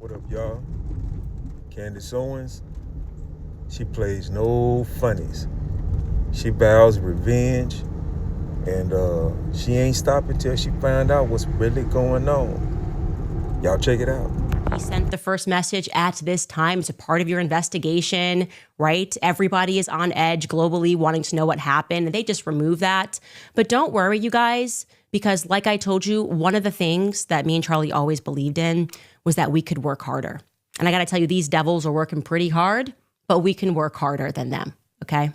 What up, y'all? Candace Owens, she plays no funnies. She vows revenge, and she ain't stopping till she find out what's really going on. Y'all check it out. He sent the first message at this time. It's a part of your investigation, right? Everybody is on edge globally wanting to know what happened, and they just remove that. But don't worry, you guys, because like I told you, one of the things that me and Charlie always believed in was that we could work harder. And I got to tell you, these devils are working pretty hard, but we can work harder than them, okay?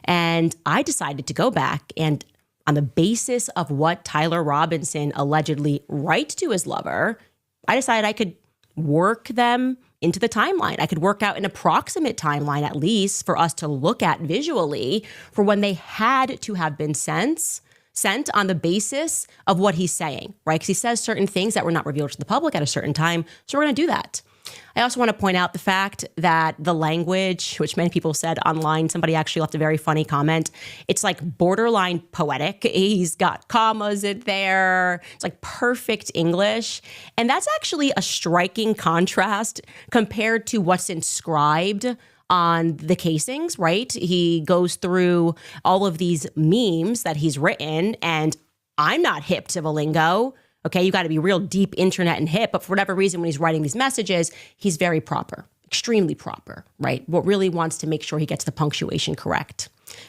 And I decided to go back and on the basis of what Tyler Robinson allegedly writes to his lover, I decided I could work them into the timeline. I could work out an approximate timeline, at least, for us to look at visually for when they had to have been sent on the basis of what he's saying, right? Because he says certain things that were not revealed to the public at a certain time. So we're going to do that. I also want to point out the fact that the language, which many people said online, somebody actually left a very funny comment. It's like borderline poetic. He's got commas in there. It's like perfect English. And that's actually a striking contrast compared to what's inscribed on the casings, right? He goes through all of these memes that he's written, and I'm not hip to the lingo. Okay, you got to be real deep internet and hip. But for whatever reason, when he's writing these messages, he's very proper, extremely proper, right? What really wants to make sure he gets the punctuation correct.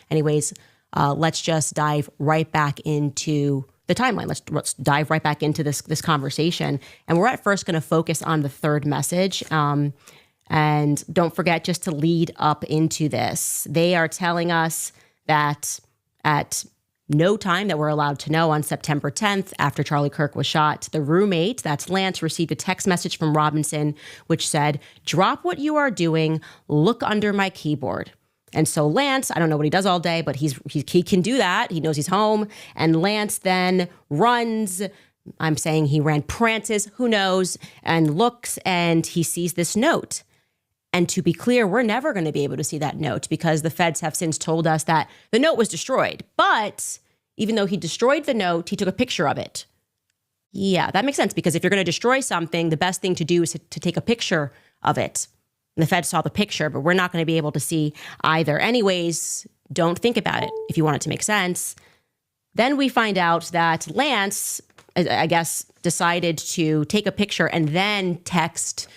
Anyways, let's just dive right back into the timeline. Let's dive right back into this conversation. And we're at first going to focus on the third message. And don't forget, just to lead up into this, they are telling us that at no time that we're allowed to know on September 10th, after Charlie Kirk was shot, the roommate, that's Lance, received a text message from Robinson, which said, "Drop what you are doing, look under my keyboard." And so Lance, I don't know what he does all day, but he can do that. He knows he's home. And Lance then runs, I'm saying he ran, prances, who knows, and looks, and he sees this note. And to be clear, we're never going to be able to see that note because the feds have since told us that the note was destroyed. But even though he destroyed the note, he took a picture of it. Yeah, that makes sense, because if you're going to destroy something, the best thing to do is to take a picture of it. And the feds saw the picture, but we're not going to be able to see either. Anyways, don't think about it if you want it to make sense. Then we find out that Lance, I guess, decided to take a picture and then text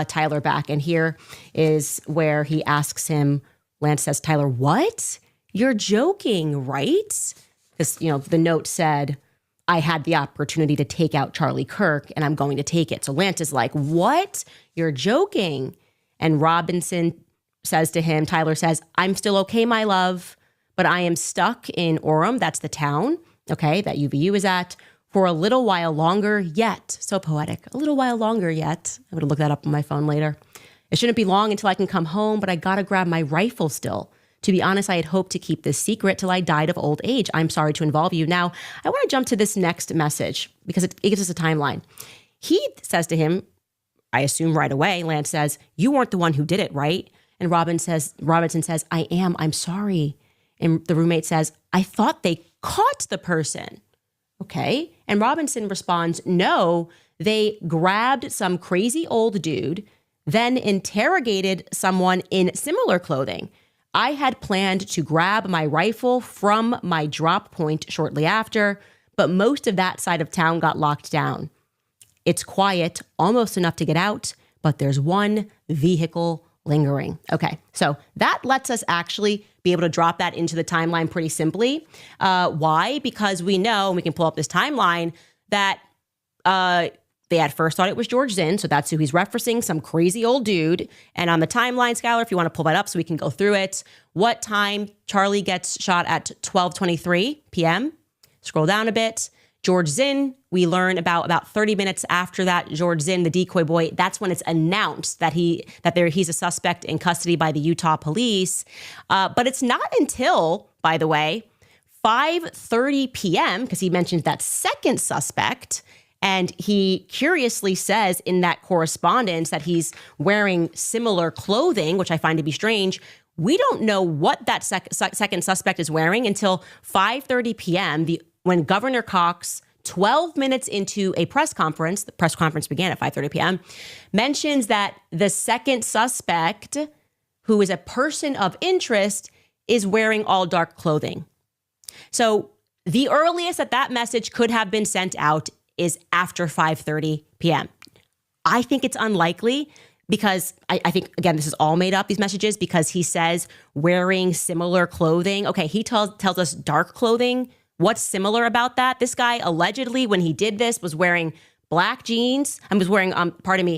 Tyler back. And here is where he asks him, Lance says, "Tyler, what? You're joking, right?" Because, the note said, "I had the opportunity to take out Charlie Kirk and I'm going to take it." So Lance is like, "What? You're joking." And Robinson says to him, Tyler says, "I'm still okay, my love, but I am stuck in Orem." That's the town, okay, that UVU is at. "For a little while longer yet." So poetic. A little while longer yet. I'm going to look that up on my phone later. "It shouldn't be long until I can come home, but I got to grab my rifle still. To be honest, I had hoped to keep this secret till I died of old age. I'm sorry to involve you." Now, I want to jump to this next message because it gives us a timeline. He says to him, I assume right away, Lance says, "You weren't the one who did it, right?" And Robinson says, "I am. I'm sorry." And the roommate says, "I thought they caught the person." Okay. And Robinson responds, "No, they grabbed some crazy old dude, then interrogated someone in similar clothing. I had planned to grab my rifle from my drop point shortly after, but most of that side of town got locked down. It's quiet, almost enough to get out, but there's one vehicle lingering." Okay, so that lets us actually be able to drop that into the timeline pretty simply. Why? Because we know, and we can pull up this timeline, that they at first thought it was George Zinn, so that's who he's referencing, some crazy old dude. And on the timeline, Skylar, if you want to pull that up so we can go through it, what time Charlie gets shot at 12:23 p.m. Scroll down a bit. George Zinn, we learn about 30 minutes after that, George Zinn, the decoy boy, that's when it's announced that he's a suspect in custody by the Utah police. But it's not until, by the way, 5:30 p.m., because he mentions that second suspect, and he curiously says in that correspondence that he's wearing similar clothing, which I find to be strange. We don't know what that second suspect is wearing until 5:30 p.m., when Governor Cox 12 minutes into a press conference, the press conference began at 5:30 p.m., mentions that the second suspect, who is a person of interest, is wearing all dark clothing. So the earliest that message could have been sent out is after 5:30 p.m. I think it's unlikely because I think, again, this is all made up, these messages, because he says wearing similar clothing. Okay, he tells us dark clothing. What's similar about that? This guy allegedly, when he did this, was wearing black jeans and was wearing,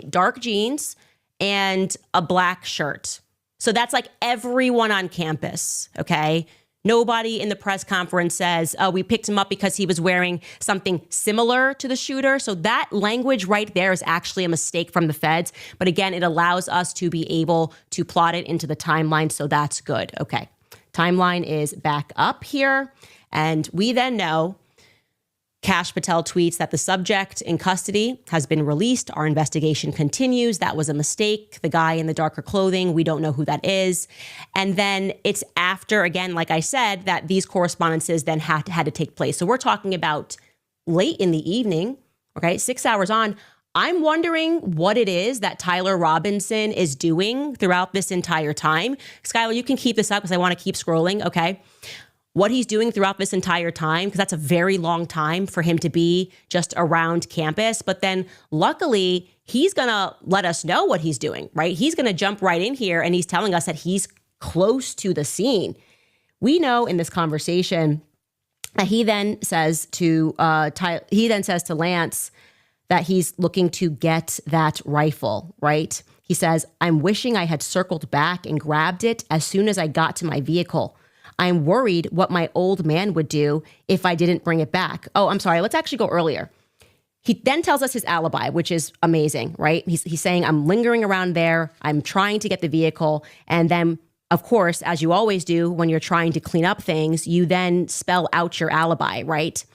dark jeans and a black shirt. So that's like everyone on campus, okay? Nobody in the press conference says, oh, we picked him up because he was wearing something similar to the shooter. So that language right there is actually a mistake from the feds. But again, it allows us to be able to plot it into the timeline. So that's good. Okay. Timeline is back up here. And we then know Kash Patel tweets that the subject in custody has been released. Our investigation continues. That was a mistake. The guy in the darker clothing, we don't know who that is. And then it's after, again, like I said, that these correspondences then had to take place. So we're talking about late in the evening, okay, 6 hours on. I'm wondering what it is that Tyler Robinson is doing throughout this entire time. Skylar, you can keep this up because I want to keep scrolling, okay? What he's doing throughout this entire time, because that's a very long time for him to be just around campus. But then luckily, he's going to let us know what he's doing, right? He's going to jump right in here and he's telling us that he's close to the scene. We know in this conversation that he then says to Lance that he's looking to get that rifle, right? He says, I'm wishing I had circled back and grabbed it as soon as I got to my vehicle. I'm worried what my old man would do if I didn't bring it back. Oh, I'm sorry. Let's actually go earlier. He then tells us his alibi, which is amazing, right? He's saying, I'm lingering around there. I'm trying to get the vehicle. And then, of course, as you always do when you're trying to clean up things, you then spell out your alibi, right?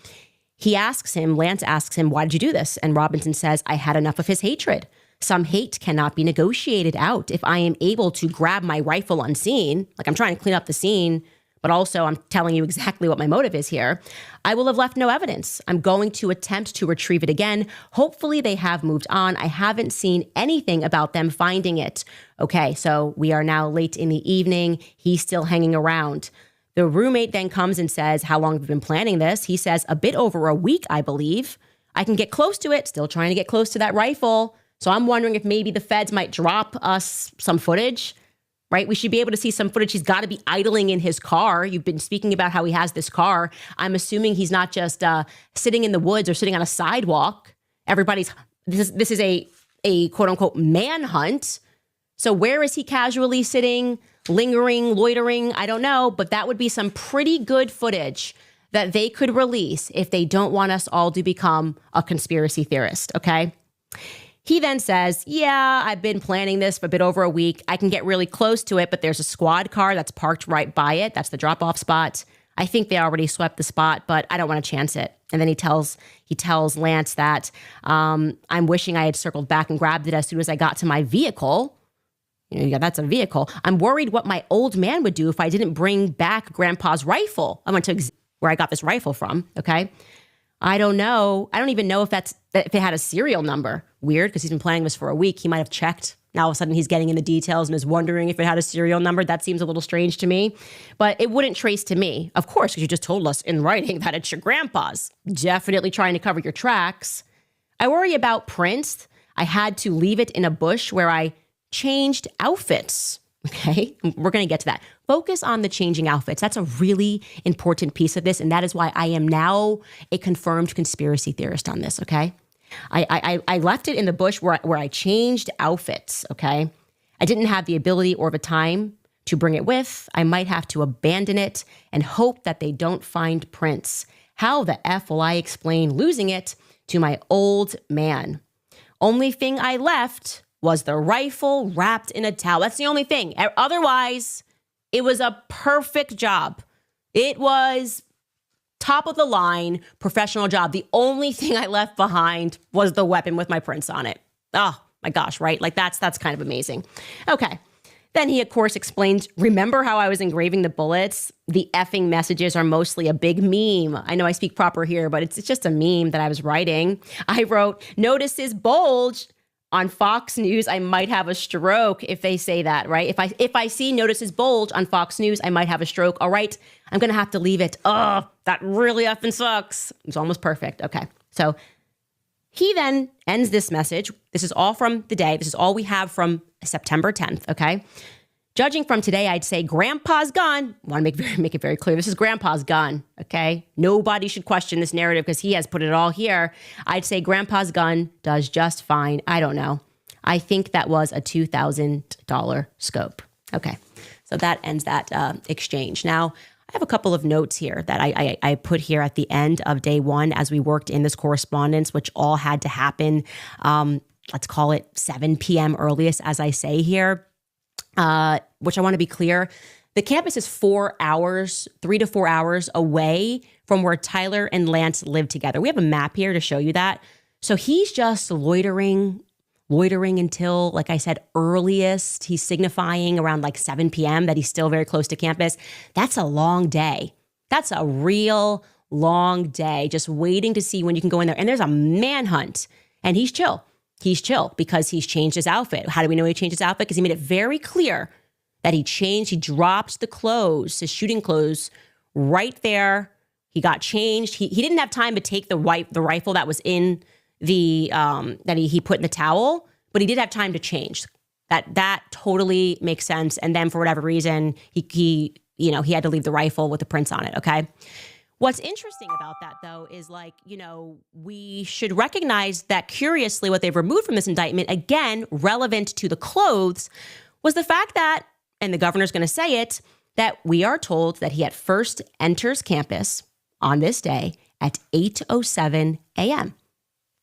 Lance asks him, why did you do this? And Robinson says, I had enough of his hatred. Some hate cannot be negotiated out. If I am able to grab my rifle unseen, like I'm trying to clean up the scene, but also I'm telling you exactly what my motive is here, I will have left no evidence. I'm going to attempt to retrieve it again. Hopefully they have moved on. I haven't seen anything about them finding it. Okay, so we are now late in the evening. He's still hanging around. The roommate then comes and says, how long have you been planning this? He says, a bit over a week, I believe. I can get close to it, still trying to get close to that rifle. So I'm wondering if maybe the feds might drop us some footage. Right? We should be able to see some footage. He's got to be idling in his car. You've been speaking about how he has this car. I'm assuming he's not just sitting in the woods or sitting on a sidewalk. This is a quote unquote manhunt. So where is he casually sitting, lingering, loitering? I don't know, but that would be some pretty good footage that they could release if they don't want us all to become a conspiracy theorist. Okay. He then says, yeah, I've been planning this for a bit over a week. I can get really close to it, but there's a squad car that's parked right by it. That's the drop-off spot. I think they already swept the spot, but I don't want to chance it. And then he tells Lance that I'm wishing I had circled back and grabbed it as soon as I got to my vehicle. Yeah, that's a vehicle. I'm worried what my old man would do if I didn't bring back Grandpa's rifle. I went to where I got this rifle from, okay? I don't know. I don't even know if it had a serial number. Weird, because he's been planning this for a week. He might have checked. Now all of a sudden he's getting in the details and is wondering if it had a serial number. That seems a little strange to me. But it wouldn't trace to me. Of course, because you just told us in writing that it's your grandpa's. Definitely trying to cover your tracks. I worry about prints. I had to leave it in a bush where I changed outfits. Okay, we're going to get to that. Focus on the changing outfits. That's a really important piece of this. And that is why I am now a confirmed conspiracy theorist on this, okay? I left it in the bush where I changed outfits, okay? I didn't have the ability or the time to bring it with. I might have to abandon it and hope that they don't find prints. How the F will I explain losing it to my old man? Only thing I left was the rifle wrapped in a towel. That's the only thing. Otherwise, it was a perfect job. It was top of the line, professional job. The only thing I left behind was the weapon with my prints on it. Oh my gosh, right? Like that's kind of amazing. Okay. Then he, of course, explained, remember how I was engraving the bullets? The effing messages are mostly a big meme. I know I speak proper here, but it's just a meme that I was writing. I wrote, notice his bulge. On Fox News, I might have a stroke if they say that, right? If I see notice his bulge on Fox News, I might have a stroke. All right, I'm going to have to leave it. Oh, that really effing sucks. It's almost perfect. Okay, so he then ends this message. This is all from the day. This is all we have from September 10th, okay? Judging from today, I'd say Grandpa's gun. I want to make it very clear. This is Grandpa's gun, okay? Nobody should question this narrative because he has put it all here. I'd say Grandpa's gun does just fine. I don't know. I think that was a $2,000 scope. Okay, so that ends that exchange. Now, I have a couple of notes here that I put here at the end of day one as we worked in this correspondence, which all had to happen, let's call it 7 p.m. earliest, as I say here. Which I want to be clear, the campus is 4 hours, 3 to 4 hours away from where Tyler and Lance live together. We have a map here to show you that. So he's just loitering until, like I said, earliest. He's signifying around like 7 p.m. that he's still very close to campus. That's a long day. That's a real long day, just waiting to see when you can go in there. And there's a manhunt, and he's chill. He's chill because he's changed his outfit. How do we know he changed his outfit? Because he made it very clear that he dropped the clothes, his shooting clothes, right there. He got changed. He didn't have time to take the rifle that was in the, that he put in the towel, but he did have time to change. That totally makes sense. And then for whatever reason, he had to leave the rifle with the prints on it, okay? What's interesting about that, though, is we should recognize that curiously what they've removed from this indictment, again, relevant to the clothes, was the fact that, and the governor's going to say it, that we are told that he at first enters campus on this day at 8:07 a.m.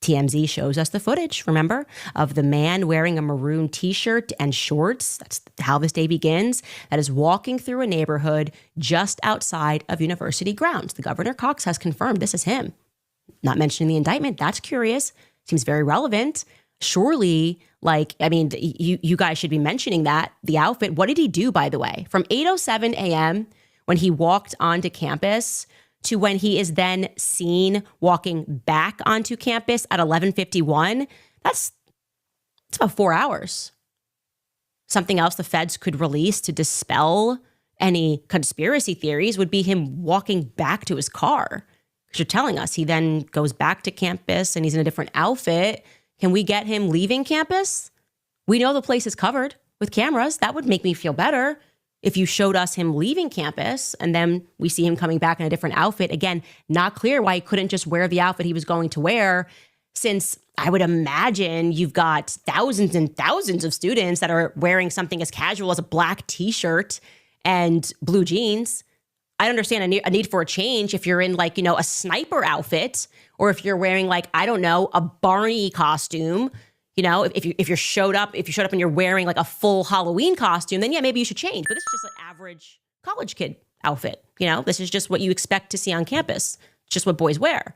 TMZ shows us the footage, remember, of the man wearing a maroon t-shirt and shorts. That's how this day begins. That is walking through a neighborhood just outside of university grounds. The Governor Cox has confirmed this is him. Not mentioning the indictment. That's curious. Seems very relevant. Surely, you guys should be mentioning that. The outfit. What did he do, by the way? From 8:07 a.m. when he walked onto campus to when he is then seen walking back onto campus at 11:51, it's about 4 hours. Something else the feds could release to dispel any conspiracy theories would be him walking back to his car. Because you're telling us he then goes back to campus and he's in a different outfit. Can we get him leaving campus? We know the place is covered with cameras. That would make me feel better. If you showed us him leaving campus and then we see him coming back in a different outfit, again, not clear why he couldn't just wear the outfit he was going to wear, since I would imagine you've got thousands and thousands of students that are wearing something as casual as a black t-shirt and blue jeans. I understand a need for a change if you're in a sniper outfit, or if you're wearing a Barney costume. If you showed up and you're wearing a full Halloween costume, then yeah, maybe you should change. But this is just an average college kid outfit. This is just what you expect to see on campus. It's just what boys wear.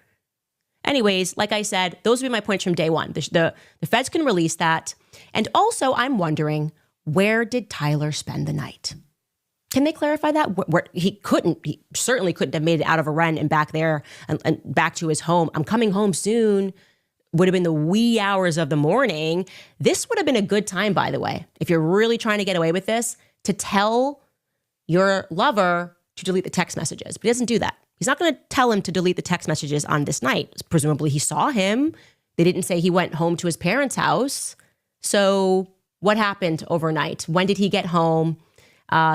Anyways, like I said, those would be my points from day one. The feds can release that. And also, I'm wondering, where did Tyler spend the night? Can they clarify that? He certainly couldn't have made it out of a rent and back there and back to his home. I'm coming home soon. Would have been the wee hours of the morning. This would have been a good time, by the way, if you're really trying to get away with this, to tell your lover to delete the text messages. But he doesn't do that. He's not going to tell him to delete the text messages on this night. Presumably he saw him. They didn't say he went home to his parents' house. So what happened overnight? When did he get home?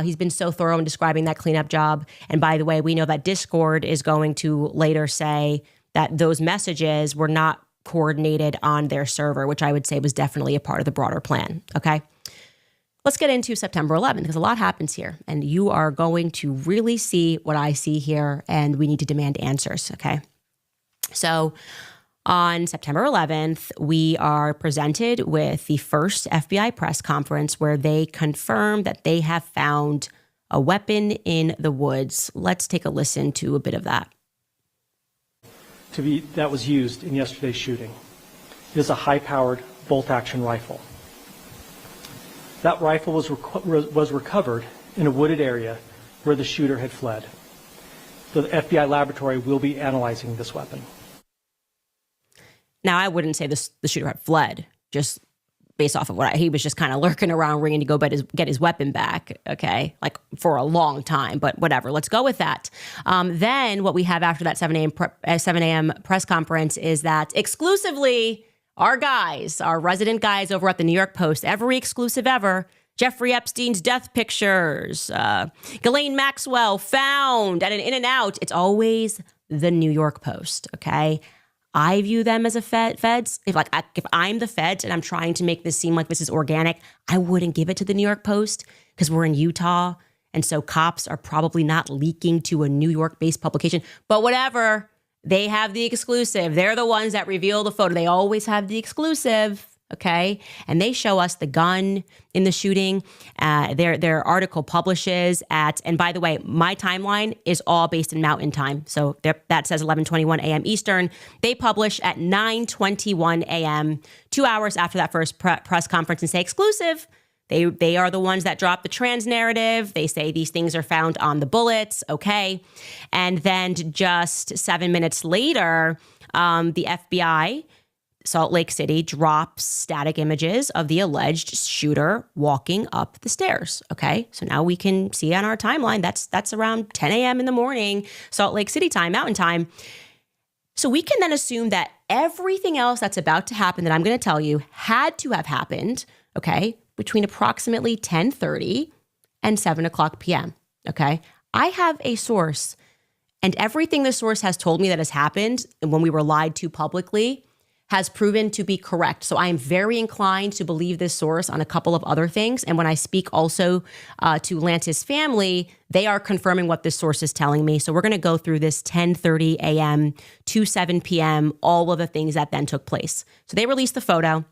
He's been so thorough in describing that cleanup job. And by the way, we know that Discord is going to later say that those messages were not coordinated on their server, which I would say was definitely a part of the broader plan. Okay. Let's get into September 11th, because a lot happens here and you are going to really see what I see here, and we need to demand answers. Okay. So on September 11th, we are presented with the first FBI press conference where they confirm that they have found a weapon in the woods. Let's take a listen to a bit of that. That was used in yesterday's shooting. It is a high-powered bolt-action rifle. That rifle was recovered in a wooded area where the shooter had fled. So the FBI laboratory will be analyzing this weapon. Now, I wouldn't say the shooter had fled, just based off of he was just kind of lurking around, ringing to go get his weapon back, okay? Like for a long time, but whatever. Let's go with that. Then what we have after that 7 a.m. press conference is that exclusively our resident guys over at the New York Post, every exclusive ever, Jeffrey Epstein's death pictures, Ghislaine Maxwell found at an In-N-Out. It's always the New York Post, okay? I view them as a feds. If I'm the feds and I'm trying to make this seem like this is organic, I wouldn't give it to the New York Post because we're in Utah. And so cops are probably not leaking to a New York-based publication. But whatever, they have the exclusive. They're the ones that reveal the photo. They always have the exclusive, okay? And they show us the gun in the shooting. Their article publishes at, and by the way, my timeline is all based in Mountain Time. So that says 11:21 a.m. Eastern. They publish at 9:21 a.m., 2 hours after that first press conference, and say exclusive. They are the ones that drop the trans narrative. They say these things are found on the bullets, okay? And then just 7 minutes later, the FBI, Salt Lake City, drops static images of the alleged shooter walking up the stairs, okay? So now we can see on our timeline, that's around 10 a.m. in the morning, Salt Lake City time, Mountain Time. So we can then assume that everything else that's about to happen that I'm going to tell you had to have happened, okay, between approximately 10:30 and 7 o'clock p.m., okay? I have a source, and everything the source has told me that has happened and when we were lied to publicly has proven to be correct. So I am very inclined to believe this source on a couple of other things. And when I speak also to Lance's family, they are confirming what this source is telling me. So we're going to go through this 10:30 a.m. to 7 p.m., all of the things that then took place. So they released the photo.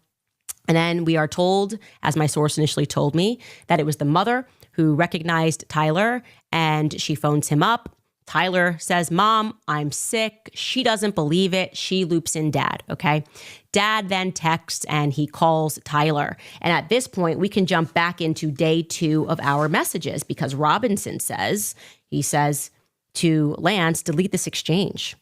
And then we are told, as my source initially told me, that it was the mother who recognized Tyler and she phones him up. Tyler says, "Mom, I'm sick." She doesn't believe it. She loops in Dad, okay? Dad then texts and he calls Tyler. And at this point, we can jump back into day 2 of our messages because Robinson says to Lance, "Delete this exchange.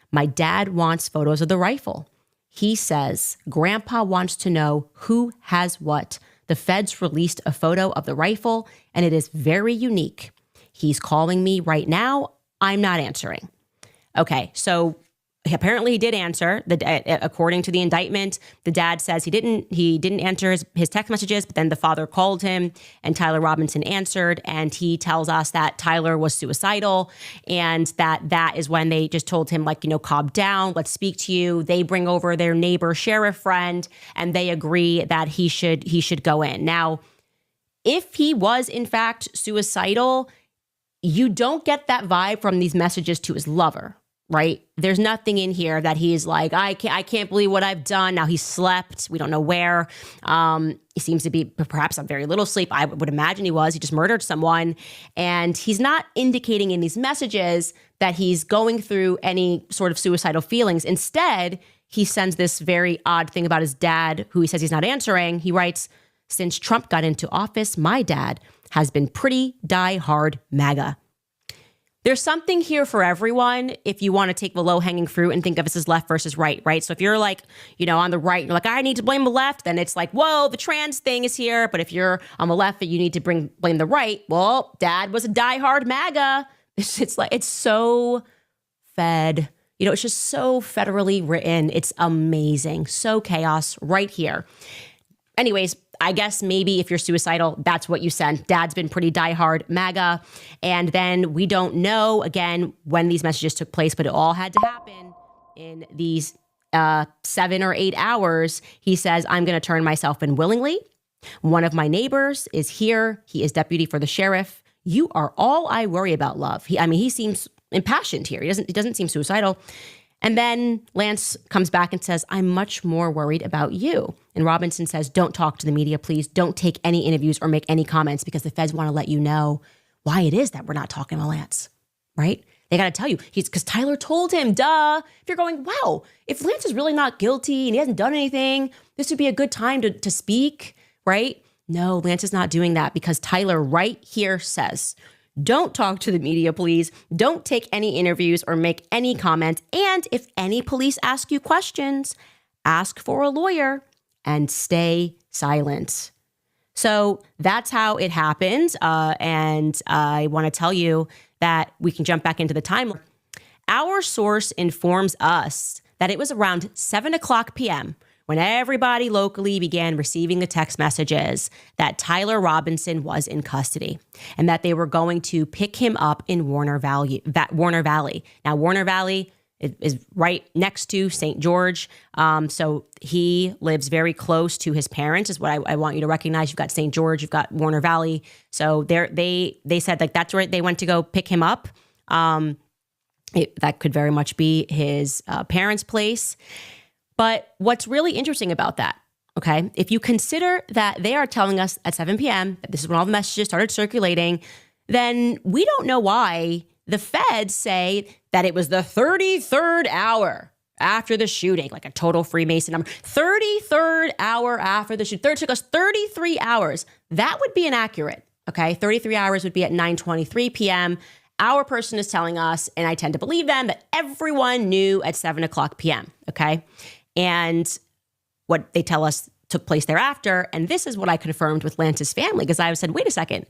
My dad wants photos of the rifle. He says, Grandpa wants to know who has what. The feds released a photo of the rifle and it is very unique. He's calling me right now. I'm not answering." Okay, so apparently he did answer. According to the indictment, the dad says he didn't answer his text messages, but then the father called him and Tyler Robinson answered, and he tells us that Tyler was suicidal and that is when they just told him, like, calm down, let's speak to you. They bring over their neighbor sheriff friend and they agree that he should go in. Now, if he was in fact suicidal, you don't get that vibe from these messages to his lover, right? There's nothing in here that he's like, I can't believe what I've done. Now he slept. We don't know where. He seems to be perhaps on very little sleep. I would imagine he was. He just murdered someone. And he's not indicating in these messages that he's going through any sort of suicidal feelings. Instead, he sends this very odd thing about his dad, who he says he's not answering. He writes, "Since Trump got into office, my dad has been pretty die-hard MAGA." There's something here for everyone if you want to take the low-hanging fruit and think of this as left versus right, right? So if you're like, on the right, you're like, I need to blame the left, then it's like, whoa, the trans thing is here. But if you're on the left, you need to blame the right. Well, Dad was a die-hard MAGA. It's like, it's so fed. It's just so federally written. It's amazing. So chaos right here. Anyways, I guess maybe if you're suicidal, that's what you sent. Dad's been pretty diehard MAGA. And then we don't know, again, when these messages took place, but it all had to happen in these 7 or 8 hours. He says, "I'm going to turn myself in willingly. One of my neighbors is here. He is deputy for the sheriff. You are all I worry about, love." He seems impassioned here. He doesn't seem suicidal. And then Lance comes back and says, "I'm much more worried about you." And Robinson says, "Don't talk to the media, please. Don't take any interviews or make any comments because the feds want to let you know why it is that we're not talking to Lance," right? They got to tell you. Because Tyler told him, duh. If you're going, wow, if Lance is really not guilty and he hasn't done anything, this would be a good time to speak, right? No, Lance is not doing that because Tyler right here says, don't talk to the media, please. Don't take any interviews or make any comments. And if any police ask you questions, ask for a lawyer and stay silent. So that's how it happened. And I want to tell you that we can jump back into the timeline. Our source informs us that it was around 7:00 p.m. when everybody locally began receiving the text messages that Tyler Robinson was in custody and that they were going to pick him up in Warner Valley. Now, Warner Valley is right next to St. George. So he lives very close to his parents is what I want you to recognize. You've got St. George, you've got Warner Valley. So they said like that's where they went to go pick him up. That could very much be his parents' place. But what's really interesting about that, okay, if you consider that they are telling us at 7 p.m., that this is when all the messages started circulating, then we don't know why the feds say that it was the 33rd hour after the shooting, like a total Freemason number. 33rd hour after the shooting. It took us 33 hours. That would be inaccurate, okay? 33 hours would be at 9:23 p.m. Our person is telling us, and I tend to believe them, that everyone knew at 7:00 p.m., okay? And what they tell us took place thereafter, and this is what I confirmed with Lance's family, because I said, wait a second,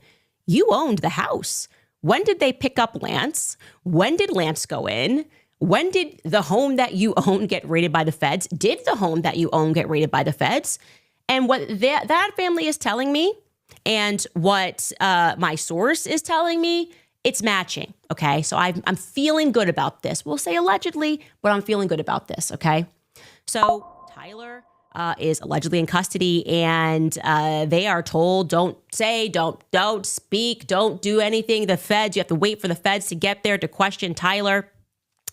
you owned the house. When did they pick up Lance? When did Lance go in? When did the home that you own get raided by the feds? Did the home that you own get raided by the feds? And what that family is telling me and what my source is telling me, it's matching, okay? So I'm feeling good about this. We'll say allegedly, but I'm feeling good about this, okay? So Tyler is allegedly in custody, and they are told, don't say, don't speak, don't do anything. The feds, you have to wait for the feds to get there to question Tyler.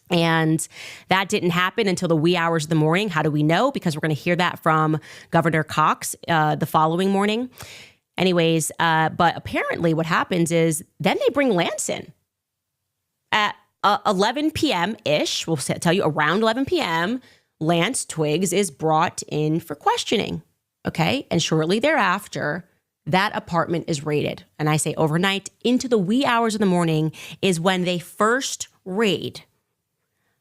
And that didn't happen until the wee hours of the morning. How do we know? Because we're going to hear that from Governor Cox the following morning. Anyways, but apparently what happens is then they bring Lance in at 11 p.m.-ish. We'll tell you around 11 p.m., Lance Twiggs is brought in for questioning, okay? And shortly thereafter, that apartment is raided. And I say overnight into the wee hours of the morning is when they first raid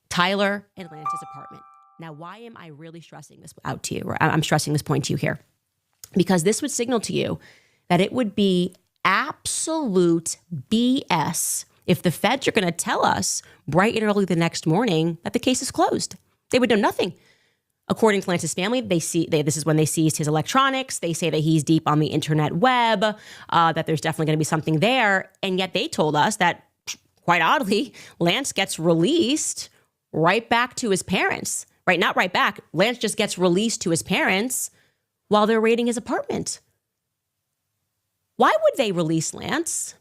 Tyler and Lance's apartment. Now, why am I really stressing this out to you? Or I'm stressing this point to you here. Because this would signal to you that it would be absolute BS if the feds are going to tell us bright and early the next morning that the case is closed. They would know nothing. According to Lance's family, this is when they seized his electronics. They say that he's deep on the internet web, that there's definitely going to be something there. And yet they told us that, quite oddly, Lance gets released right back to his parents. Right? Not right back. Lance just gets released to his parents while they're raiding his apartment. Why would they release Lance?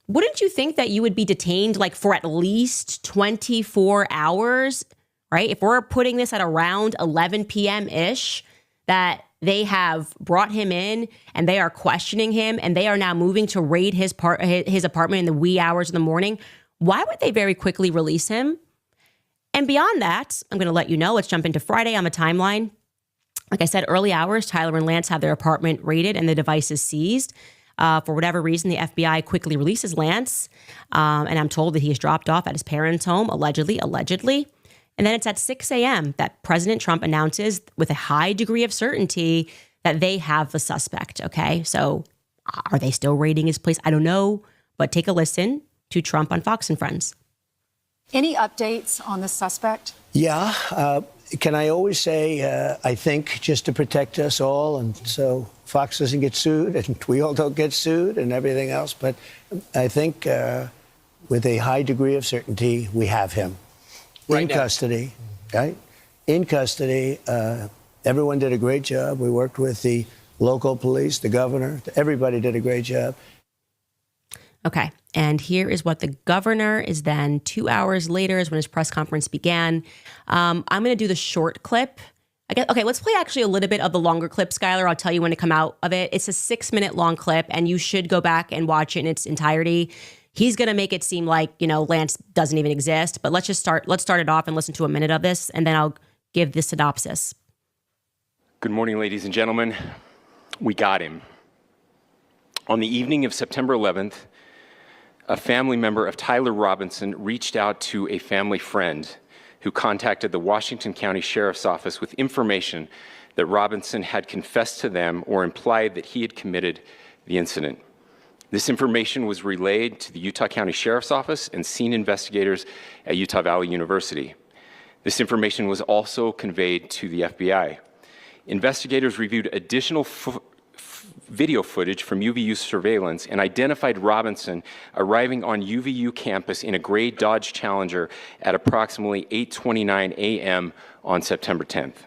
Wouldn't you think that you would be detained like for at least 24 hours, right? If we're putting this at around 11 p.m.-ish, that they have brought him in and they are questioning him and they are now moving to raid his apartment in the wee hours of the morning, why would they very quickly release him? And beyond that, I'm going to let you know, let's jump into Friday on the timeline. Like I said, early hours, Tyler and Lance have their apartment raided and the devices seized. For whatever reason, the FBI quickly releases Lance, and I'm told that he is dropped off at his parents' home, allegedly. And then it's at 6 a.m. that President Trump announces with a high degree of certainty that they have the suspect, okay? So are they still raiding his place? I don't know, but take a listen to Trump on Fox and Friends. Any updates on the suspect? Yeah. Can I always say, I think, just to protect us all, and so Fox doesn't get sued, and we all don't get sued, and everything else. But I think with a high degree of certainty, we have him in custody, right? In custody. Everyone did a great job. We worked with the local police, the governor. Everybody did a great job. Okay. And here is what the governor is then 2 hours later is when his press conference began. I'm going to do the short clip. Okay, let's play actually a little bit of the longer clip, Skylar. I'll tell you when to come out of it. It's a 6-minute long clip, and you should go back and watch it in its entirety. He's going to make it seem like, Lance doesn't even exist. But let's start it off and listen to a minute of this, and then I'll give the synopsis. Good morning, ladies and gentlemen. We got him. On the evening of September 11th, a family member of Tyler Robinson reached out to a family friend who contacted the Washington County Sheriff's Office with information that Robinson had confessed to them or implied that he had committed the incident. This information was relayed to the Utah County Sheriff's Office and scene investigators at Utah Valley University. This information was also conveyed to the FBI. Investigators reviewed additional video footage from UVU surveillance and identified Robinson arriving on UVU campus in a gray Dodge Challenger at approximately 8:29 a.m. on September 10th,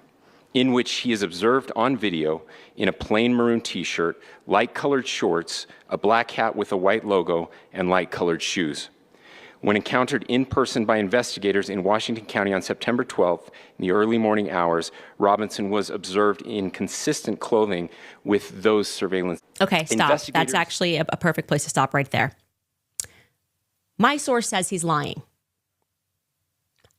in which he is observed on video in a plain maroon t-shirt, light-colored shorts, a black hat with a white logo, and light-colored shoes. When encountered in person by investigators in Washington County on September 12th, in the early morning hours, Robinson was observed in consistent clothing with those surveillance. Okay, stop. That's actually a perfect place to stop right there. My source says he's lying.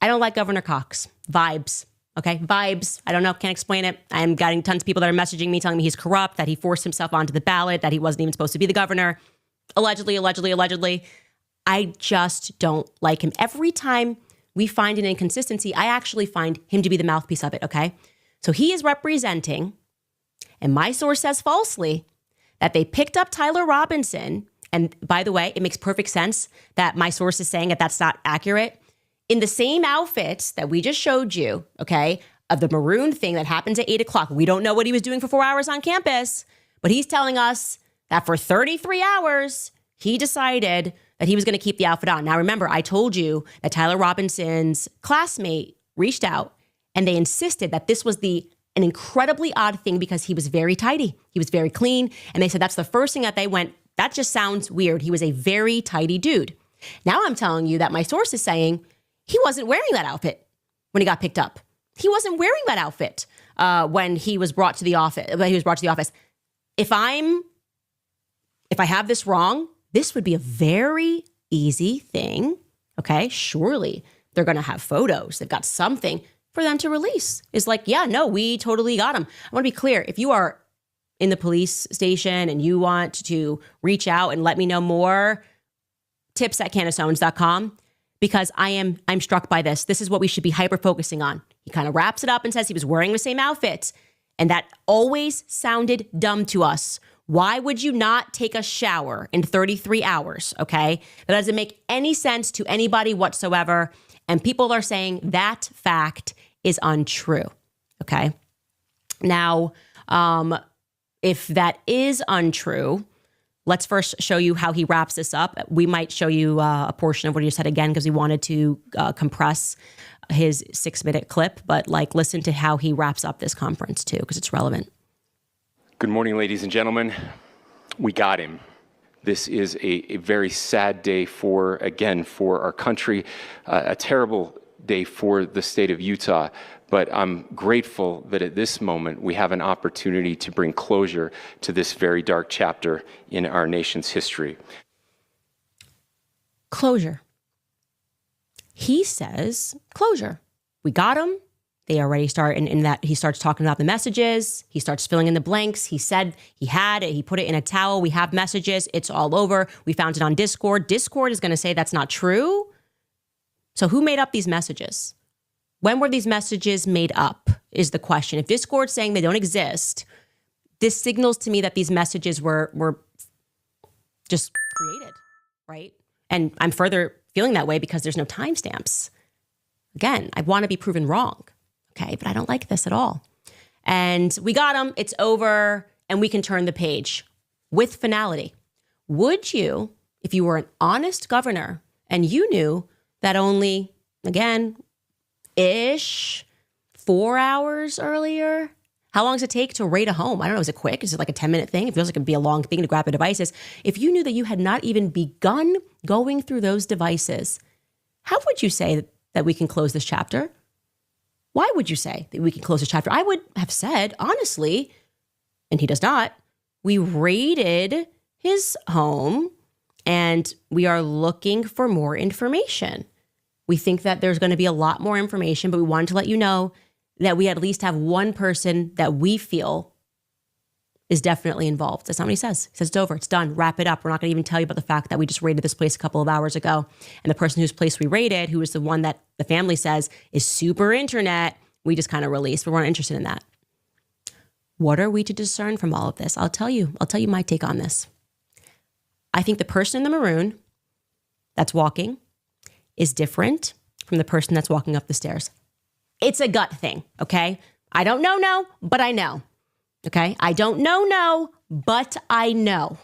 I don't like Governor Cox. Vibes. Okay, vibes. I don't know, can't explain it. I'm getting tons of people that are messaging me telling me he's corrupt, that he forced himself onto the ballot, that he wasn't even supposed to be the governor. Allegedly. I just don't like him. Every time we find an inconsistency, I actually find him to be the mouthpiece of it, okay? So he is representing, and my source says falsely, that they picked up Tyler Robinson. And by the way, it makes perfect sense that my source is saying that that's not accurate. In the same outfit that we just showed you, okay, of the maroon thing that happens at 8 o'clock. We don't know what he was doing for 4 hours on campus, but he's telling us that for 33 hours, he decided that he was going to keep the outfit on. Now, remember, I told you that Tyler Robinson's classmate reached out and they insisted that this was an incredibly odd thing because he was very tidy. He was very clean. And they said that's the first thing that they went, that just sounds weird. He was a very tidy dude. Now I'm telling you that my source is saying he wasn't wearing that outfit when he got picked up. He wasn't wearing that outfit when he was brought to the office. If I have this wrong, this would be a very easy thing, okay? Surely they're going to have photos. They've got something for them to release. It's like, yeah, no, we totally got him. I want to be clear. If you are in the police station and you want to reach out and let me know more, tips@CandaceOwens.com, because I'm struck by this. This is what we should be hyper-focusing on. He kind of wraps it up and says he was wearing the same outfit, and that always sounded dumb to us. Why would you not take a shower in 33 hours, okay? That doesn't make any sense to anybody whatsoever. And people are saying that fact is untrue, okay? Now, if that is untrue, let's first show you how he wraps this up. We might show you a portion of what he said again because we wanted to compress his 6-minute clip. But listen to how he wraps up this conference too, because it's relevant. Good morning, ladies and gentlemen. We got him. This is a very sad day for our country, a terrible day for the state of Utah. But I'm grateful that at this moment we have an opportunity to bring closure to this very dark chapter in our nation's history. Closure. He says closure. We got him. They already start in that he starts talking about the messages. He starts filling in the blanks. He said he had it. He put it in a towel. We have messages. It's all over. We found it on Discord. Discord is going to say that's not true. So who made up these messages? When were these messages made up is the question. If Discord's saying they don't exist, this signals to me that these messages were just created, right? And I'm further feeling that way because there's no timestamps. Again, I want to be proven wrong. Okay, but I don't like this at all. And we got him, it's over, and we can turn the page with finality. Would you, if you were an honest governor and you knew that only, again, 4 hours earlier, how long does it take to raid a home? I don't know, is it quick? Is it like a 10-minute thing? It feels like it'd be a long thing to grab the devices. If you knew that you had not even begun going through those devices, how would you say that we can close this chapter? Why would you say that we can close this chapter? I would have said, honestly, and he does not, we raided his home and we are looking for more information. We think that there's going to be a lot more information, but we wanted to let you know that we at least have one person that we feel is definitely involved. That's not what he says. He says it's over. It's done. Wrap it up. We're not going to even tell you about the fact that we just raided this place a couple of hours ago. And the person whose place we raided, who is the one that the family says is super internet, we just kind of released. But we're not interested in that. What are we to discern from all of this? I'll tell you my take on this. I think the person in the maroon that's walking is different from the person that's walking up the stairs. It's a gut thing, okay? I don't know, but I know. Okay, I don't know, but I know.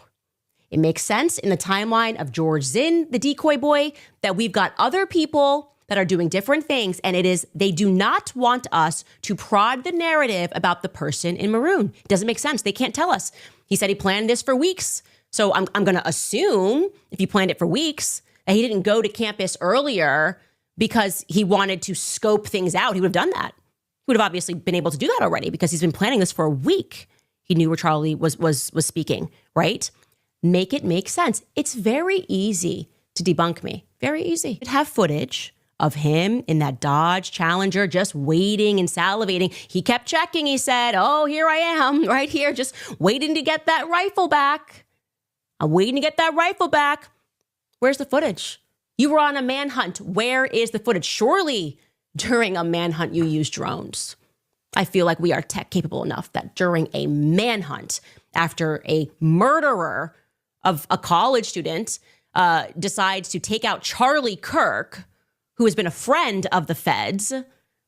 It makes sense in the timeline of George Zinn, the decoy boy, that we've got other people that are doing different things, and they do not want us to prod the narrative about the person in maroon. It doesn't make sense. They can't tell us. He said he planned this for weeks. So I'm going to assume if he planned it for weeks, that he didn't go to campus earlier because he wanted to scope things out. He would have done that. He would have obviously been able to do that already because he's been planning this for a week. He knew where Charlie was speaking, right? Make it make sense. It's very easy to debunk me. Very easy. You'd have footage of him in that Dodge Challenger just waiting and salivating. He kept checking. He said, oh, here I am right here, just waiting to get that rifle back. I'm waiting to get that rifle back. Where's the footage? You were on a manhunt. Where is the footage? Surely during a manhunt, you use drones. I feel like we are tech capable enough that during a manhunt, after a murderer of a college student decides to take out Charlie Kirk, who has been a friend of the feds,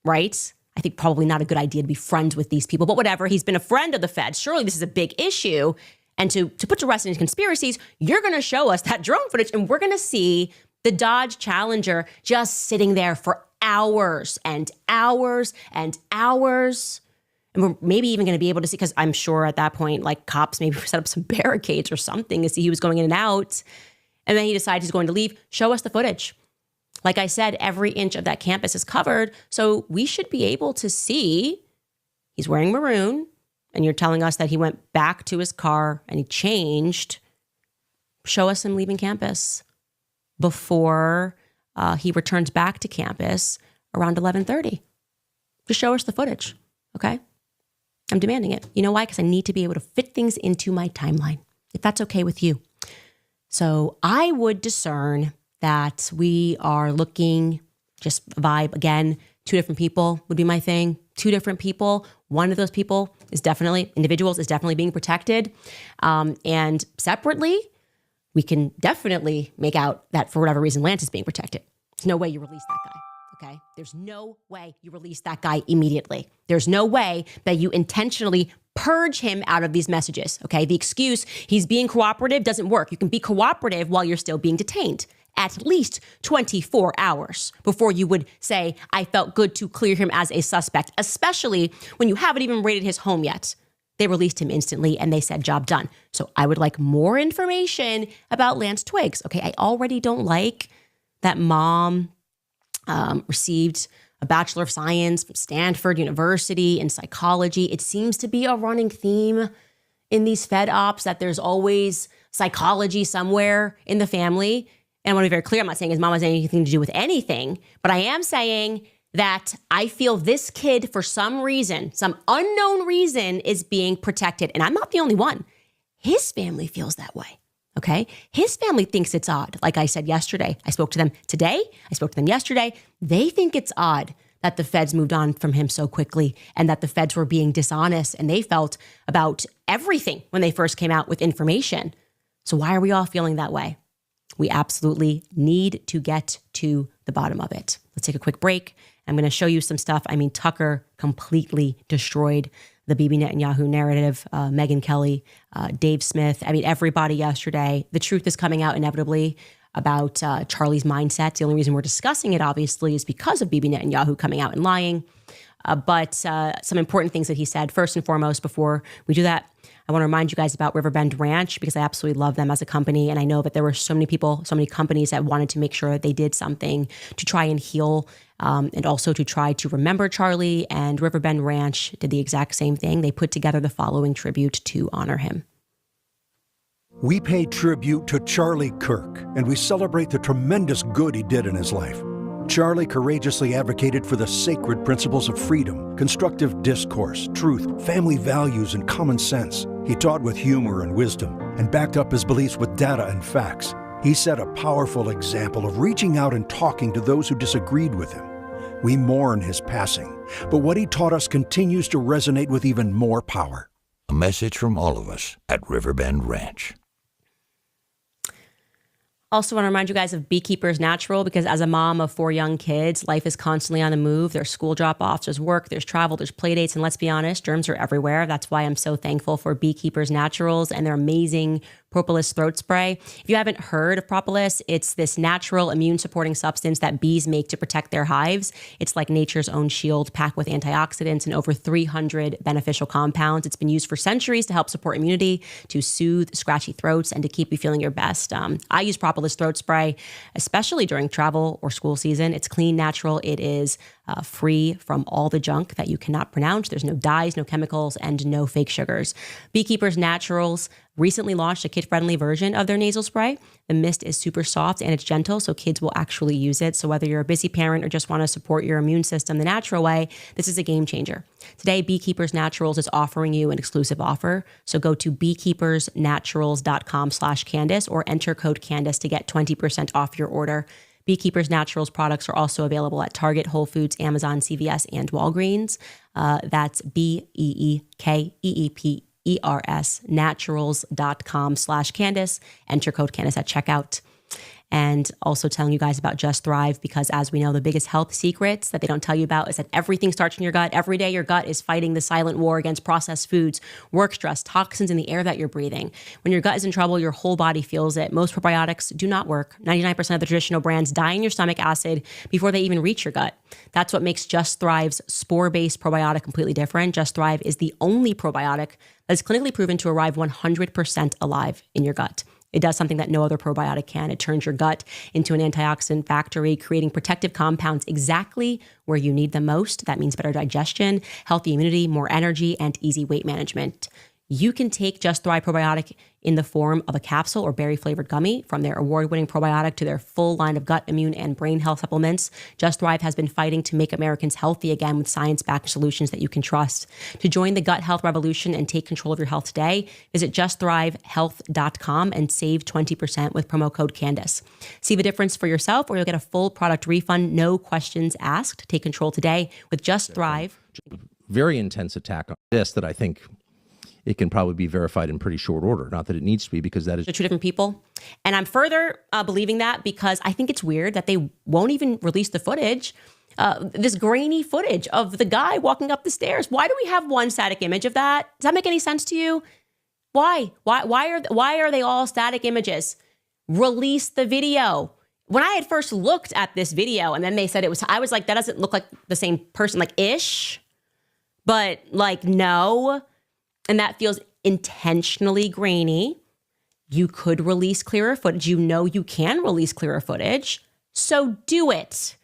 right? I think probably not a good idea to be friends with these people, but whatever. He's been a friend of the feds. Surely this is a big issue. And to put to rest in conspiracies, you're going to show us that drone footage, and we're going to see the Dodge Challenger just sitting there for hours and hours and hours. And we're maybe even going to be able to see, because I'm sure at that point, like cops maybe set up some barricades or something to see he was going in and out. And then he decides he's going to leave. Show us the footage. Like I said, every inch of that campus is covered. So we should be able to see he's wearing maroon. And you're telling us that he went back to his car and he changed. Show us him leaving campus before he returns back to campus around 11:30. Just show us the footage, okay? I'm demanding it. You know why? Because I need to be able to fit things into my timeline, if that's okay with you. So I would discern that we are looking, just vibe again, 2 different people would be my thing. 2 different people. One of those people is definitely, individuals is definitely being protected. And separately, we can definitely make out that for whatever reason, Lance is being protected. There's no way you release that guy, okay? There's no way you release that guy immediately. There's no way that you intentionally purge him out of these messages, okay? The excuse, he's being cooperative, doesn't work. You can be cooperative while you're still being detained. At least 24 hours before you would say, I felt good to clear him as a suspect, especially when you haven't even raided his home yet. They released him instantly and they said, job done. So I would like more information about Lance Twiggs. Okay, I already don't like that mom received a Bachelor of Science from Stanford University in psychology. It seems to be a running theme in these Fed ops that there's always psychology somewhere in the family. And I want to be very clear, I'm not saying his mom has anything to do with anything, but I am saying that I feel this kid, for some reason, some unknown reason, is being protected. And I'm not the only one. His family feels that way, okay? His family thinks it's odd. Like I said yesterday, I spoke to them today, I spoke to them yesterday. They think it's odd that the feds moved on from him so quickly and that the feds were being dishonest, and they felt about everything when they first came out with information. So why are we all feeling that way? We absolutely need to get to the bottom of it. Let's take a quick break. I'm going to show you some stuff. I mean, Tucker completely destroyed the Bibi Netanyahu narrative, Megyn Kelly, Dave Smith. I mean, everybody yesterday. The truth is coming out inevitably about Charlie's mindset. The only reason we're discussing it, obviously, is because of Bibi Netanyahu coming out and lying. But some important things that he said. First and foremost, before we do that, I want to remind you guys about Riverbend Ranch, because I absolutely love them as a company. And I know that there were so many people, so many companies that wanted to make sure that they did something to try and heal and also to try to remember Charlie. And Riverbend Ranch did the exact same thing. They put together the following tribute to honor him. We pay tribute to Charlie Kirk, and we celebrate the tremendous good he did in his life. Charlie courageously advocated for the sacred principles of freedom, constructive discourse, truth, family values, and common sense. He taught with humor and wisdom and backed up his beliefs with data and facts. He set a powerful example of reaching out and talking to those who disagreed with him. We mourn his passing, but what he taught us continues to resonate with even more power. A message from all of us at Riverbend Ranch. Also want to remind you guys of Beekeepers Natural, because as a mom of 4 young kids, life is constantly on the move. There's school drop-offs, there's work, there's travel, there's play dates, and let's be honest, germs are everywhere. That's why I'm so thankful for Beekeepers Naturals and their amazing propolis throat spray. If you haven't heard of propolis, it's this natural immune-supporting substance that bees make to protect their hives. It's like nature's own shield, packed with antioxidants and over 300 beneficial compounds. It's been used for centuries to help support immunity, to soothe scratchy throats, and to keep you feeling your best. I use propolis throat spray, especially during travel or school season. It's clean, natural. It is free from all the junk that you cannot pronounce. There's no dyes, no chemicals, and no fake sugars. Beekeepers Naturals recently launched a kid-friendly version of their nasal spray. The mist is super soft and it's gentle, so kids will actually use it. So whether you're a busy parent or just want to support your immune system the natural way, this is a game changer. Today, Beekeepers Naturals is offering you an exclusive offer. So go to beekeepersnaturals.com/Candace or enter code Candace to get 20% off your order. Beekeepers Naturals products are also available at Target, Whole Foods, Amazon, CVS, and Walgreens. That's BEEKEEPERS naturals.com/Candace. Enter code Candace at checkout. And also telling you guys about Just Thrive, because as we know, the biggest health secrets that they don't tell you about is that everything starts in your gut. Every day, your gut is fighting the silent war against processed foods, work stress, toxins in the air that you're breathing. When your gut is in trouble, your whole body feels it. Most probiotics do not work. 99% of the traditional brands die in your stomach acid before they even reach your gut. That's what makes Just Thrive's spore-based probiotic completely different. Just Thrive is the only probiotic that is clinically proven to arrive 100% alive in your gut. It does something that no other probiotic can. It turns your gut into an antioxidant factory, creating protective compounds exactly where you need them most. That means better digestion, healthy immunity, more energy, and easy weight management. You can take Just Thrive probiotic in the form of a capsule or berry-flavored gummy. From their award-winning probiotic to their full line of gut, immune, and brain health supplements, Just Thrive has been fighting to make Americans healthy again with science-backed solutions that you can trust. To join the gut health revolution and take control of your health today, visit justthrivehealth.com and save 20% with promo code Candace. See the difference for yourself, or you'll get a full product refund, no questions asked. Take control today with Just Thrive. Very intense attack on this that I think it can probably be verified in pretty short order. Not that it needs to be, because that is... They're 2 different people. And I'm further believing that because I think it's weird that they won't even release the footage, this grainy footage of the guy walking up the stairs. Why do we have one static image of that? Does that make any sense to you? Why? Why are they all static images? Release the video. When I had first looked at this video and then they said it was, I was like, that doesn't look like the same person, like ish, but like, no. And that feels intentionally grainy. You could release clearer footage. You know you can release clearer footage. So do it,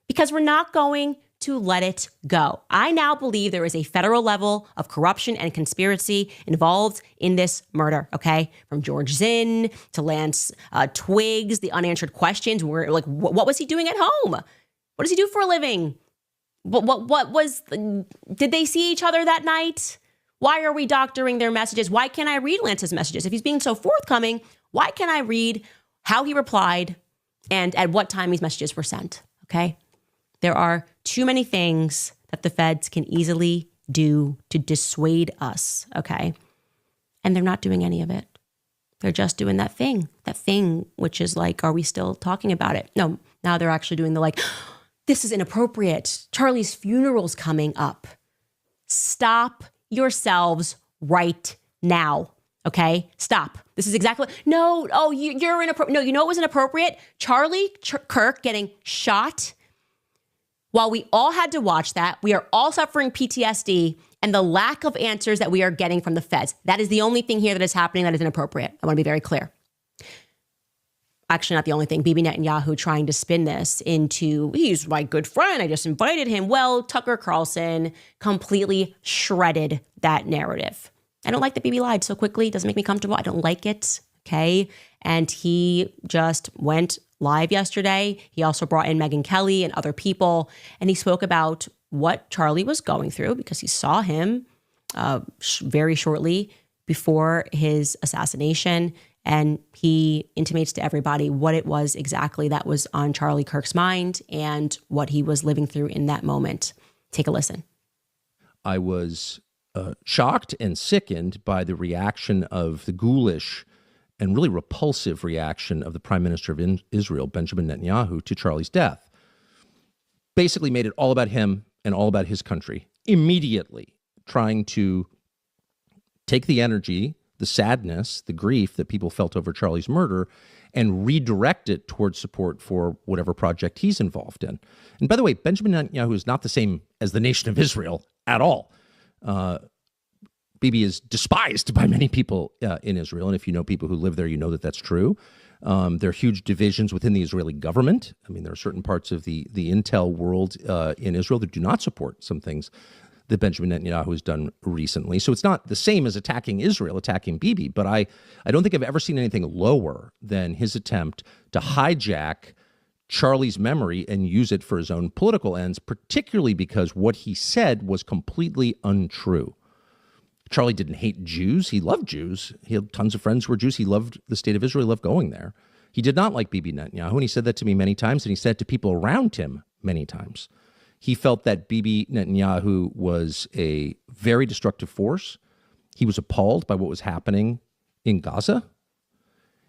because we're not going to let it go. I now believe there is a federal level of corruption and conspiracy involved in this murder, okay? From George Zinn to Lance Twiggs, the unanswered questions were like, what was he doing at home? What does he do for a living? Did they see each other that night? Why are we doctoring their messages? Why can't I read Lance's messages? If he's being so forthcoming, why can't I read how he replied and at what time these messages were sent? Okay? There are too many things that the feds can easily do to dissuade us, okay? And they're not doing any of it. They're just doing that thing which is like, are we still talking about it? No, now they're actually doing the like, this is inappropriate. Charlie's funeral's coming up. Stop yourselves right now, okay? Stop. This is exactly, no, oh, you're inappropriate. No, you know what was inappropriate? Charlie Kirk getting shot. While we all had to watch that, we are all suffering PTSD and the lack of answers that we are getting from the feds. That is the only thing here that is happening that is inappropriate. I want to be very clear. Actually, not the only thing. Bibi Netanyahu trying to spin this into, he's my good friend, I just invited him. Well, Tucker Carlson completely shredded that narrative. I don't like that Bibi lied so quickly. It doesn't make me comfortable. I don't like it, okay? And he just went live yesterday. He also brought in Megyn Kelly and other people, and he spoke about what Charlie was going through because he saw him very shortly before his assassination. And he intimates to everybody what it was exactly that was on Charlie Kirk's mind and what he was living through in that moment. Take a listen. I was shocked and sickened by the reaction of the ghoulish and really repulsive reaction of the Prime Minister of Israel, Benjamin Netanyahu, to Charlie's death. Basically made it all about him and all about his country, immediately trying to take the energy, the sadness, the grief that people felt over Charlie's murder and redirect it towards support for whatever project he's involved in. And by the way, Benjamin Netanyahu is not the same as the nation of Israel at all. Bibi is despised by many people in Israel. And if you know people who live there, you know that that's true. There are huge divisions within the Israeli government. I mean, there are certain parts of the intel world in Israel that do not support some things that Benjamin Netanyahu has done recently. So it's not the same as attacking Israel, attacking Bibi. But I don't think I've ever seen anything lower than his attempt to hijack Charlie's memory and use it for his own political ends, particularly because what he said was completely untrue. Charlie didn't hate Jews. He loved Jews. He had tons of friends who were Jews. He loved the state of Israel. He loved going there. He did not like Bibi Netanyahu, and he said that to me many times, and he said it to people around him many times. He felt that Bibi Netanyahu was a very destructive force. He was appalled by what was happening in Gaza.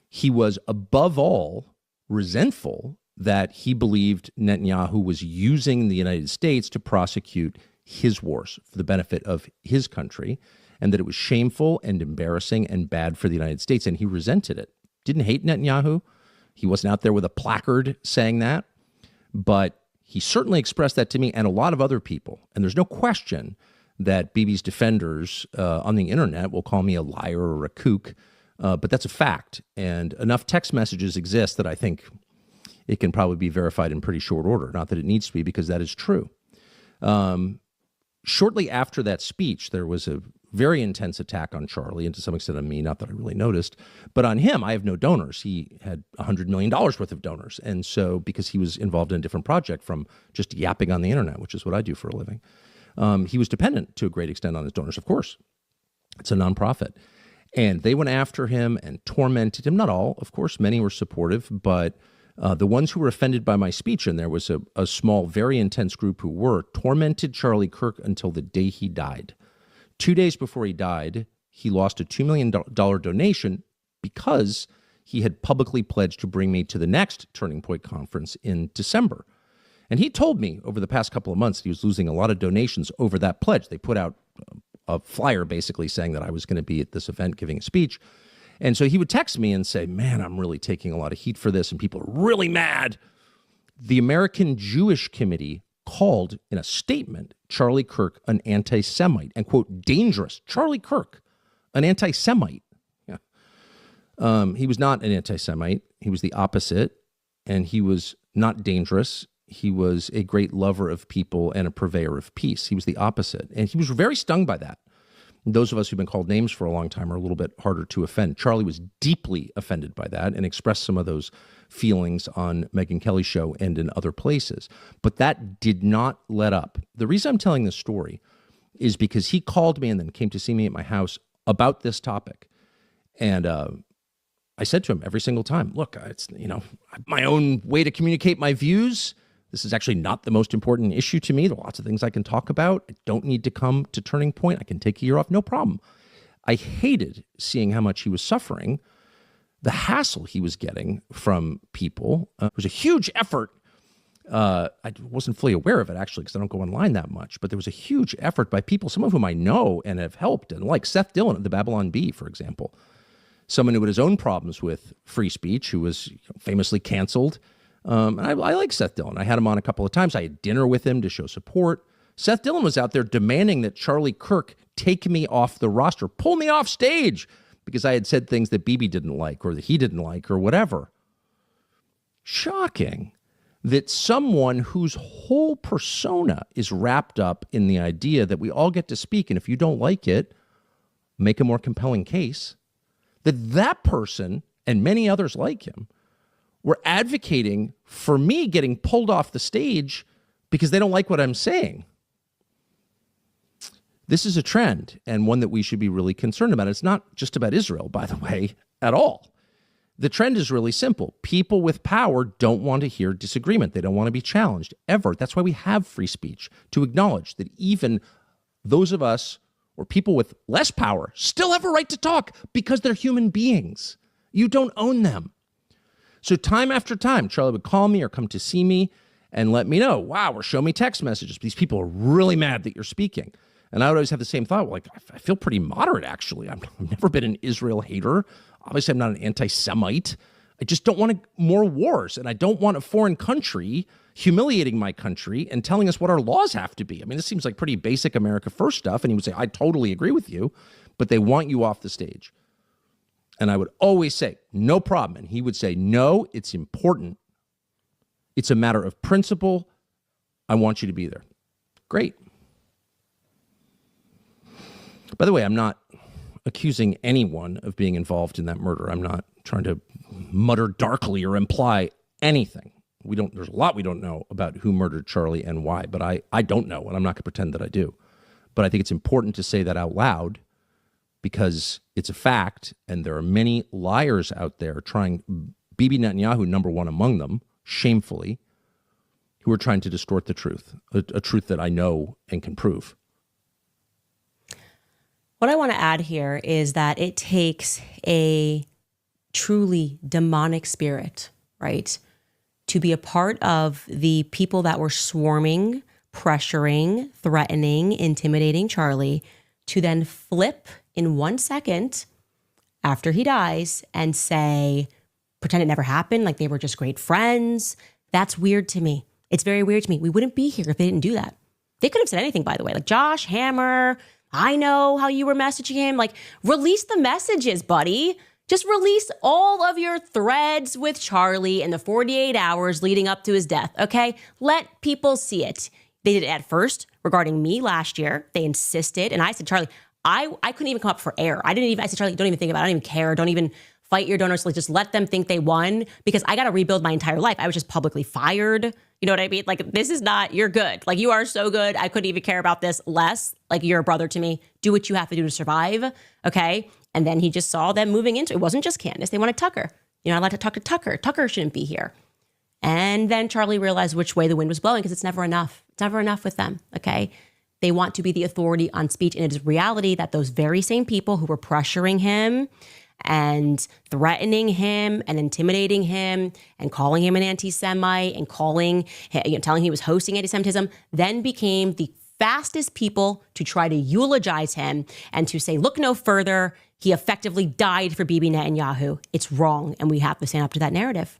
He was, above all, resentful that he believed Netanyahu was using the United States to prosecute his wars for the benefit of his country, and that it was shameful and embarrassing and bad for the United States, and he resented it. Didn't hate Netanyahu. He wasn't out there with a placard saying that, but he certainly expressed that to me and a lot of other people. And there's no question that Bibi's defenders on the internet will call me a liar or a kook, but that's a fact. And enough text messages exist that I think it can probably be verified in pretty short order. Not that it needs to be, because that is true. Shortly after that speech, there was a very intense attack on Charlie, and to some extent on me, not that I really noticed. But on him, I have no donors. He had $100 million worth of donors. And so, because he was involved in a different project from just yapping on the internet, which is what I do for a living, he was dependent to a great extent on his donors, of course. It's a nonprofit. And they went after him and tormented him. Not all, of course. Many were supportive, but the ones who were offended by my speech, and there was a small, very intense group who were, tormented Charlie Kirk until the day he died. 2 days before he died, he lost a $2 million donation because he had publicly pledged to bring me to the next Turning Point conference in December. And he told me over the past couple of months that he was losing a lot of donations over that pledge. They put out a flyer basically saying that I was going to be at this event giving a speech. And so he would text me and say, man, I'm really taking a lot of heat for this, and people are really mad. The American Jewish Committee called in a statement Charlie Kirk an anti-Semite and, quote, dangerous. Charlie Kirk, an anti-Semite. Yeah. He was not an anti-Semite. He was the opposite, and he was not dangerous. He was a great lover of people and a purveyor of peace. He was the opposite, and he was very stung by that. Those of us who've been called names for a long time are a little bit harder to offend. Charlie was deeply offended by that and expressed some of those feelings on Megyn Kelly's show and in other places. But that did not let up. The reason I'm telling this story is because he called me and then came to see me at my house about this topic. And I said to him every single time, look, it's, my own way to communicate my views. This is actually not the most important issue to me. There are lots of things I can talk about. I don't need to come to Turning Point. I can take a year off, no problem. I hated seeing how much he was suffering, the hassle he was getting from people. It was a huge effort. I wasn't fully aware of it, actually, because I don't go online that much. But there was a huge effort by people, some of whom I know and have helped, and like Seth Dillon at the Babylon Bee, for example, someone who had his own problems with free speech, who was famously canceled. And I like Seth Dillon. I had him on a couple of times. I had dinner with him to show support. Seth Dillon was out there demanding that Charlie Kirk take me off the roster, pull me off stage, because I had said things that Bibi didn't like or that he didn't like or whatever. Shocking that someone whose whole persona is wrapped up in the idea that we all get to speak, and if you don't like it, make a more compelling case, that person and many others like him were advocating for me getting pulled off the stage because they don't like what I'm saying. This is a trend, and one that we should be really concerned about. It's not just about Israel, by the way, at all. The trend is really simple. People with power don't want to hear disagreement. They don't want to be challenged, ever. That's why we have free speech, to acknowledge that even those of us or people with less power still have a right to talk because they're human beings. You don't own them. So time after time, Charlie would call me or come to see me and let me know, wow, or show me text messages. These people are really mad that you're speaking. And I would always have the same thought, like, I feel pretty moderate, actually. I've never been an Israel hater. Obviously, I'm not an anti-Semite. I just don't want more wars, and I don't want a foreign country humiliating my country and telling us what our laws have to be. I mean, this seems like pretty basic America First stuff, and he would say, I totally agree with you, but they want you off the stage. And I would always say, no problem. And he would say, no, it's important. It's a matter of principle. I want you to be there. Great. By the way, I'm not accusing anyone of being involved in that murder. I'm not trying to mutter darkly or imply anything. There's a lot we don't know about who murdered Charlie and why, but I don't know, and I'm not going to pretend that I do. But I think it's important to say that out loud because it's a fact, and there are many liars out there trying, Bibi Netanyahu, number one among them, shamefully, who are trying to distort the truth, a truth that I know and can prove. What I want to add here is that it takes a truly demonic spirit, right, to be a part of the people that were swarming, pressuring, threatening, intimidating Charlie, to then flip in 1 second after he dies and say, pretend it never happened, like they were just great friends. That's weird to me. It's very weird to me. We wouldn't be here if they didn't do that. They could have said anything, by the way, like, Josh, Hammer, I know how you were messaging him. Like, release the messages, buddy. Just release all of your threads with Charlie in the 48 hours leading up to his death, okay? Let people see it. They did it at first regarding me last year. They insisted, and I said, Charlie, I couldn't even come up for air. I said, Charlie, don't even think about it. I don't even care. Don't even fight your donors. Like, just let them think they won, because I got to rebuild my entire life. I was just publicly fired. You know what I mean? Like, this is not, you're good. Like, you are so good. I couldn't even care about this less. Like, you're a brother to me. Do what you have to do to survive. Okay. And then he just saw them moving into, it wasn't just Candace. They wanted Tucker. You're not allowed to talk to Tucker. Tucker shouldn't be here. And then Charlie realized which way the wind was blowing, because it's never enough. It's never enough with them. Okay. They want to be the authority on speech. And it is reality that those very same people who were pressuring him and threatening him and intimidating him and calling him an anti-Semite and telling he was hosting anti-Semitism, then became the fastest people to try to eulogize him and to say, look no further. He effectively died for Bibi Netanyahu. It's wrong, and we have to stand up to that narrative.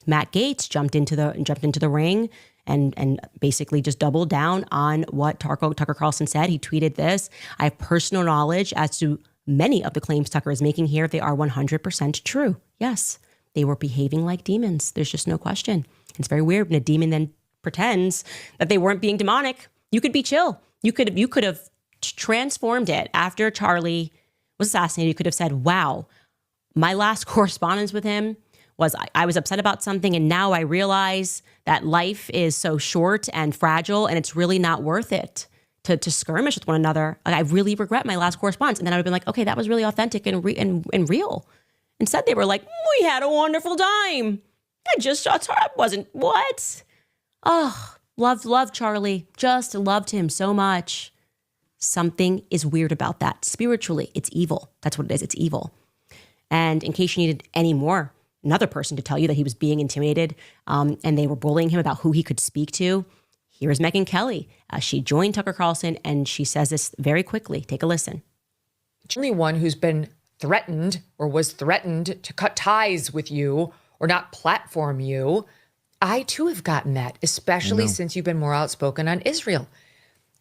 Matt Gaetz jumped into the ring and basically just doubled down on what Tucker Carlson said. He tweeted this: I have personal knowledge as to many of the claims Tucker is making here. They are 100% true. Yes, they were behaving like demons. There's just no question. It's very weird when a demon then pretends that they weren't being demonic. You could be chill. You could have transformed it after Charlie was assassinated. You could have said, wow, my last correspondence with him was I was upset about something, and now I realize that life is so short and fragile, and it's really not worth it to skirmish with one another. Like, I really regret my last correspondence. And then I would have been like, okay, that was really authentic and real. Instead, they were like, we had a wonderful time. I just saw Charlie. Wasn't what? Oh, loved Charlie. Just loved him so much. Something is weird about that. Spiritually, it's evil. That's what it is. It's evil. And in case you needed another person to tell you that he was being intimidated and they were bullying him about who he could speak to, here's Megyn Kelly. She joined Tucker Carlson, and she says this very quickly. Take a listen. The only one who's been threatened or was threatened to cut ties with you or not platform you, I too have gotten that, especially since you've been more outspoken on Israel.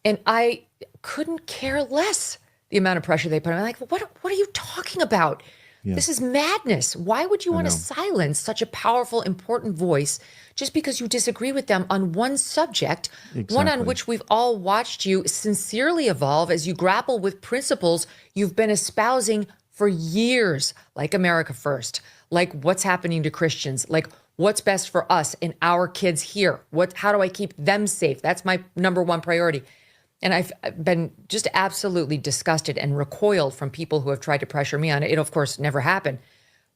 And I couldn't care less the amount of pressure they put on. I'm like, what are you talking about? Yeah. This is madness. Why would you want to silence such a powerful, important voice just because you disagree with them on one subject, one on which we've all watched you sincerely evolve as you grapple with principles you've been espousing for years, like America First, like what's happening to Christians, like what's best for us and our kids here. How do I keep them safe? That's my number one priority. And I've been just absolutely disgusted and recoiled from people who have tried to pressure me on it. It, of course, never happened.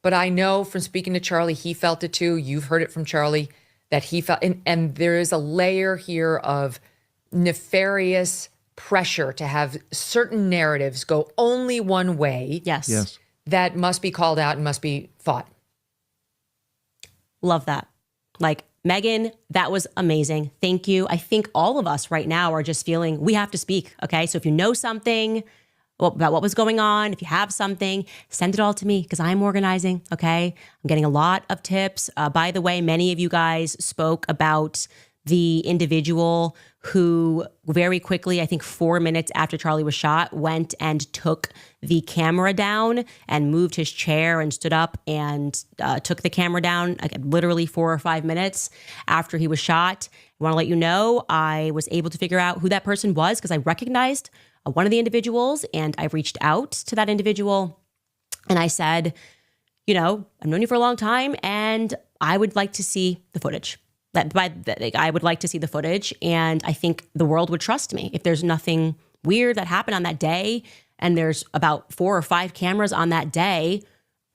But I know from speaking to Charlie, he felt it too. You've heard it from Charlie that he felt, and there is a layer here of nefarious pressure to have certain narratives go only one way. Yes. That must be called out and must be fought. Love that. Like, Megyn, that was amazing. Thank you. I think all of us right now are just feeling we have to speak. Okay. So if you know something about what was going on, if you have something, send it all to me because I'm organizing. Okay. I'm getting a lot of tips. By the way, many of you guys spoke about the individual who very quickly, I think 4 minutes after Charlie was shot, went and took the camera down and moved his chair and stood up and took the camera down literally 4 or 5 minutes after he was shot. I want to let you know I was able to figure out who that person was because I recognized one of the individuals, and I reached out to that individual and I said, you know, I've known you for a long time and I would like to see the footage. I would like to see the footage, and I think the world would trust me. If there's nothing weird that happened on that day, and there's about 4 or 5 cameras on that day,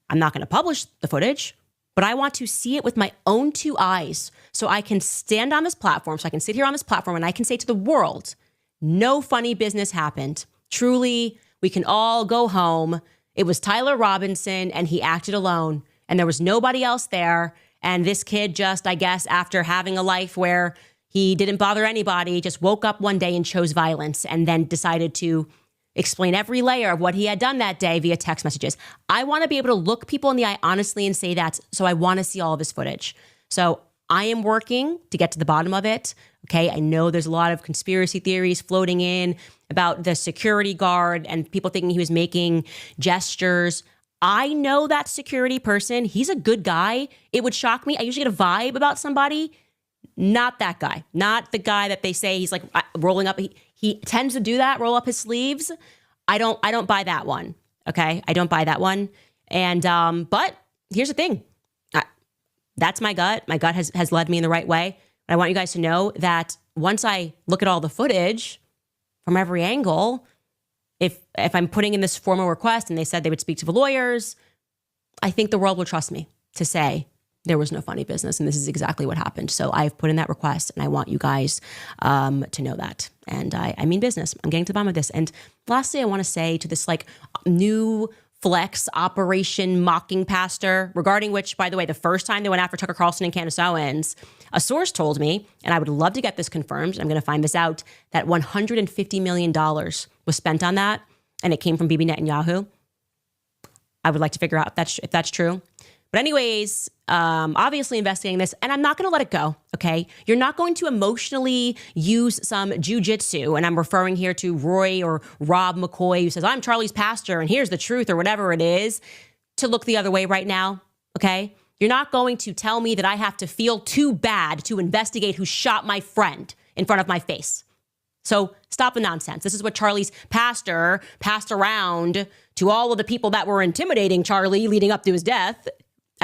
I'm not going to publish the footage, but I want to see it with my own 2 eyes so I can stand on this platform, so I can sit here on this platform and I can say to the world, no funny business happened. Truly, we can all go home. It was Tyler Robinson, and he acted alone, and there was nobody else there. And this kid just, I guess, after having a life where he didn't bother anybody, just woke up one day and chose violence and then decided to explain every layer of what he had done that day via text messages. I want to be able to look people in the eye honestly and say that. So I want to see all of his footage. So I am working to get to the bottom of it. Okay. I know there's a lot of conspiracy theories floating in about the security guard and people thinking he was making gestures. I know that security person. He's a good guy. It would shock me. I usually get a vibe about somebody. Not that guy. Not the guy that they say he's like rolling up. He tends to do that, roll up his sleeves. I don't buy that one. Okay. I don't buy that one. And, but here's the thing. That's my gut. My gut has led me in the right way. But I want you guys to know that once I look at all the footage from every angle, if I'm putting in this formal request and they said they would speak to the lawyers, I think the world will trust me to say there was no funny business and this is exactly what happened. So I've put in that request and I want you guys to know that. And I mean business. I'm getting to the bottom of this. And lastly, I want to say to this like new flex operation mocking pastor, regarding which, by the way, the first time they went after Tucker Carlson and Candace Owens, a source told me, and I would love to get this confirmed, I'm going to find this out, that $150 million was spent on that, and it came from Bibi Netanyahu. I would like to figure out if that's true. But anyways, obviously investigating this, and I'm not going to let it go, okay? You're not going to emotionally use some jujitsu, and I'm referring here to Roy or Rob McCoy, who says, I'm Charlie's pastor, and here's the truth, or whatever it is, to look the other way right now, okay? You're not going to tell me that I have to feel too bad to investigate who shot my friend in front of my face. So stop the nonsense. This is what Charlie's pastor passed around to all of the people that were intimidating Charlie leading up to his death.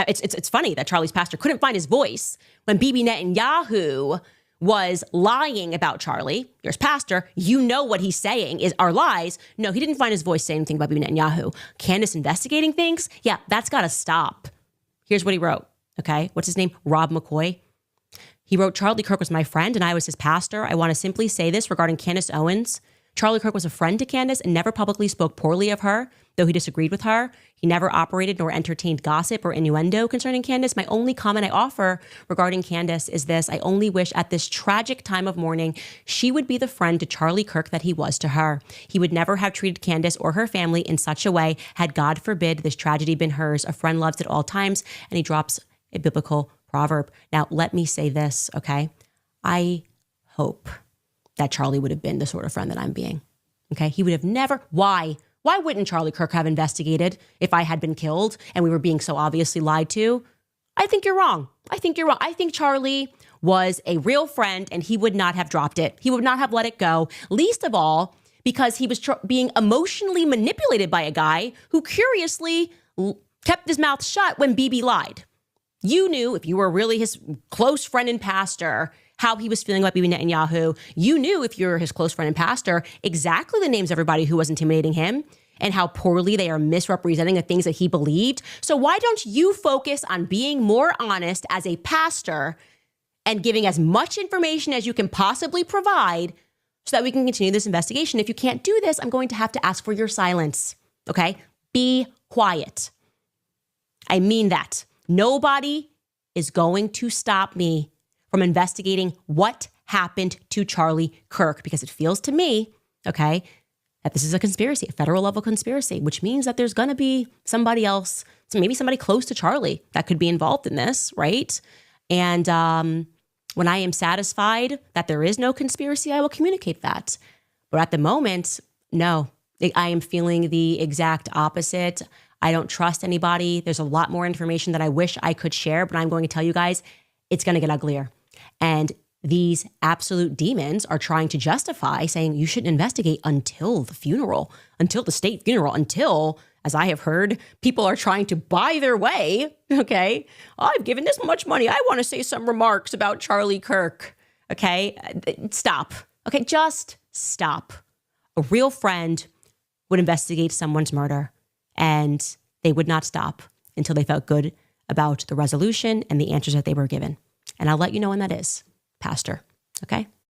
It's funny that Charlie's pastor couldn't find his voice when Bibi Netanyahu was lying about Charlie. Here's pastor. You know what he's saying are lies. No, he didn't find his voice saying anything about Bibi Netanyahu. Candace investigating things? Yeah, that's got to stop. Here's what he wrote. Okay, what's his name? Rob McCoy. He wrote, Charlie Kirk was my friend and I was his pastor. I want to simply say this regarding Candace Owens. Charlie Kirk was a friend to Candace and never publicly spoke poorly of her, though he disagreed with her. He never operated nor entertained gossip or innuendo concerning Candace. My only comment I offer regarding Candace is this. I only wish at this tragic time of mourning, she would be the friend to Charlie Kirk that he was to her. He would never have treated Candace or her family in such a way had, God forbid, this tragedy been hers. A friend loves at all times, and he drops a biblical proverb. Now, let me say this, okay? I hope that Charlie would have been the sort of friend that I'm being, okay? He would have never, why? Why wouldn't Charlie Kirk have investigated if I had been killed and we were being so obviously lied to? I think you're wrong. I think Charlie was a real friend and he would not have dropped it. He would not have let it go, least of all because he was being emotionally manipulated by a guy who curiously kept his mouth shut when Bibi lied. You knew, if you were really his close friend and pastor, how he was feeling about Bibi Netanyahu. You knew, if you're his close friend and pastor, exactly the names of everybody who was intimidating him and how poorly they are misrepresenting the things that he believed. So why don't you focus on being more honest as a pastor and giving as much information as you can possibly provide so that we can continue this investigation? If you can't do this, I'm going to have to ask for your silence, okay? Be quiet. I mean that. Nobody is going to stop me from investigating what happened to Charlie Kirk, because it feels to me, okay, that this is a conspiracy, a federal level conspiracy, which means that there's going to be somebody else, so maybe somebody close to Charlie that could be involved in this, right? And when I am satisfied that there is no conspiracy, I will communicate that. But at the moment, no, I am feeling the exact opposite. I don't trust anybody. There's a lot more information that I wish I could share, but I'm going to tell you guys, it's going to get uglier. And these absolute demons are trying to justify saying you shouldn't investigate until the funeral, until the state funeral, until, as I have heard, people are trying to buy their way. Okay. I've given this much money. I want to say some remarks about Charlie Kirk. Okay. Stop. Okay. Just stop. A real friend would investigate someone's murder, and they would not stop until they felt good about the resolution and the answers that they were given. And I'll let you know when that is, Pastor. Okay?